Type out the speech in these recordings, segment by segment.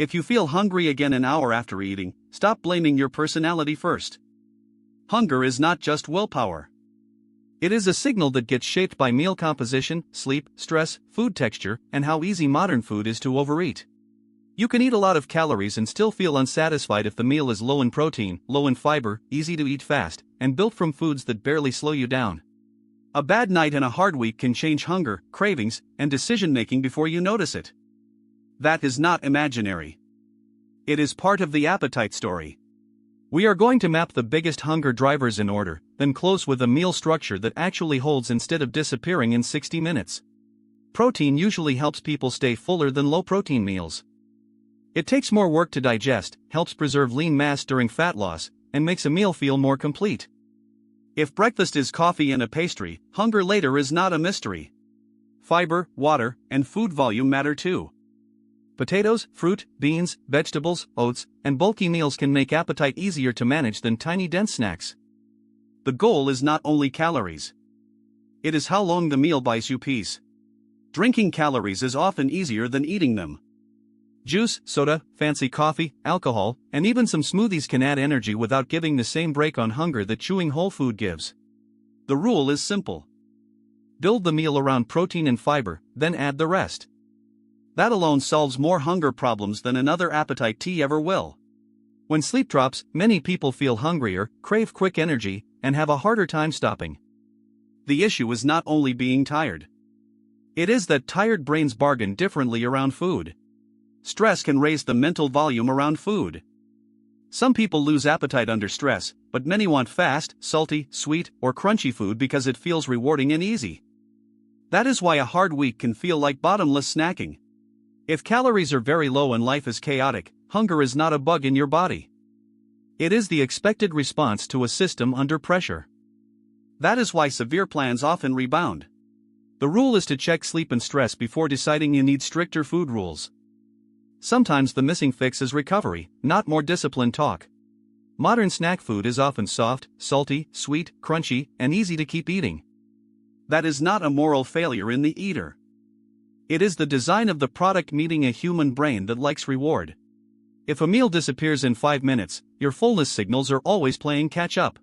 If you feel hungry again an hour after eating, stop blaming your personality first. Hunger is not just willpower. It is a signal that gets shaped by meal composition, sleep, stress, food texture, and how easy modern food is to overeat. You can eat a lot of calories and still feel unsatisfied if the meal is low in protein, low in fiber, easy to eat fast, and built from foods that barely slow you down. A bad night and a hard week can change hunger, cravings, and decision-making before you notice it. That is not imaginary. It is part of the appetite story. We are going to map the biggest hunger drivers in order, then close with a meal structure that actually holds instead of disappearing in 60 minutes. Protein usually helps people stay fuller than low-protein meals. It takes more work to digest, helps preserve lean mass during fat loss, and makes a meal feel more complete. If breakfast is coffee and a pastry, hunger later is not a mystery. Fiber, water, and food volume matter too. Potatoes, fruit, beans, vegetables, oats, and bulky meals can make appetite easier to manage than tiny dense snacks. The goal is not only calories. It is how long the meal buys you peace. Drinking calories is often easier than eating them. Juice, soda, fancy coffee, alcohol, and even some smoothies can add energy without giving the same break on hunger that chewing whole food gives. The rule is simple. Build the meal around protein and fiber, then add the rest. That alone solves more hunger problems than another appetite tea ever will. When sleep drops, many people feel hungrier, crave quick energy, and have a harder time stopping. The issue is not only being tired. It is that tired brains bargain differently around food. Stress can raise the mental volume around food. Some people lose appetite under stress, but many want fast, salty, sweet, or crunchy food because it feels rewarding and easy. That is why a hard week can feel like bottomless snacking. If calories are very low and life is chaotic, hunger is not a bug in your body. It is the expected response to a system under pressure. That is why severe plans often rebound. The rule is to check sleep and stress before deciding you need stricter food rules. Sometimes the missing fix is recovery, not more disciplined talk. Modern snack food is often soft, salty, sweet, crunchy, and easy to keep eating. That is not a moral failure in the eater. It is the design of the product meeting a human brain that likes reward. If a meal disappears in 5 minutes, your fullness signals are always playing catch up.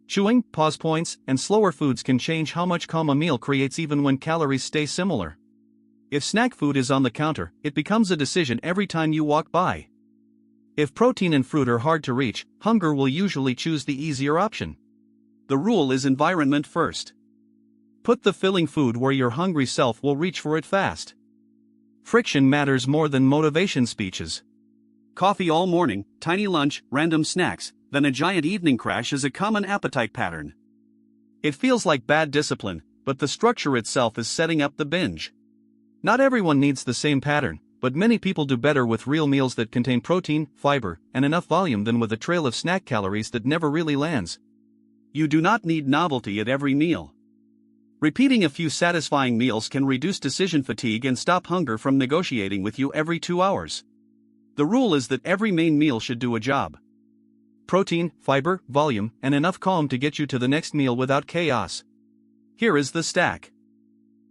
Chewing, pause points, and slower foods can change how much calm a meal creates even when calories stay similar. If snack food is on the counter, it becomes a decision every time you walk by. If protein and fruit are hard to reach, hunger will usually choose the easier option. The rule is environment first. Put the filling food where your hungry self will reach for it fast. Friction matters more than motivation speeches. Coffee all morning, tiny lunch, random snacks, then a giant evening crash is a common appetite pattern. It feels like bad discipline, but the structure itself is setting up the binge. Not everyone needs the same pattern, but many people do better with real meals that contain protein, fiber, and enough volume than with a trail of snack calories that never really lands. You do not need novelty at every meal. Repeating a few satisfying meals can reduce decision fatigue and stop hunger from negotiating with you every 2 hours. The rule is that every main meal should do a job. Protein, fiber, volume, and enough calm to get you to the next meal without chaos. Here is the stack.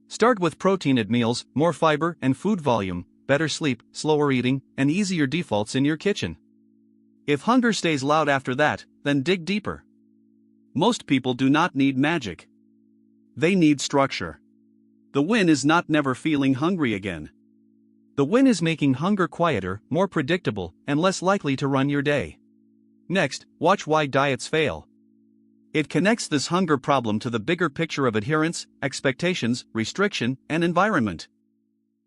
Start with protein at meals, more fiber and food volume, better sleep, slower eating, and easier defaults in your kitchen. If hunger stays loud after that, then dig deeper. Most people do not need magic. They need structure. The win is not never feeling hungry again. The win is making hunger quieter, more predictable, and less likely to run your day. Next, watch why diets fail. It connects this hunger problem to the bigger picture of adherence, expectations, restriction, and environment.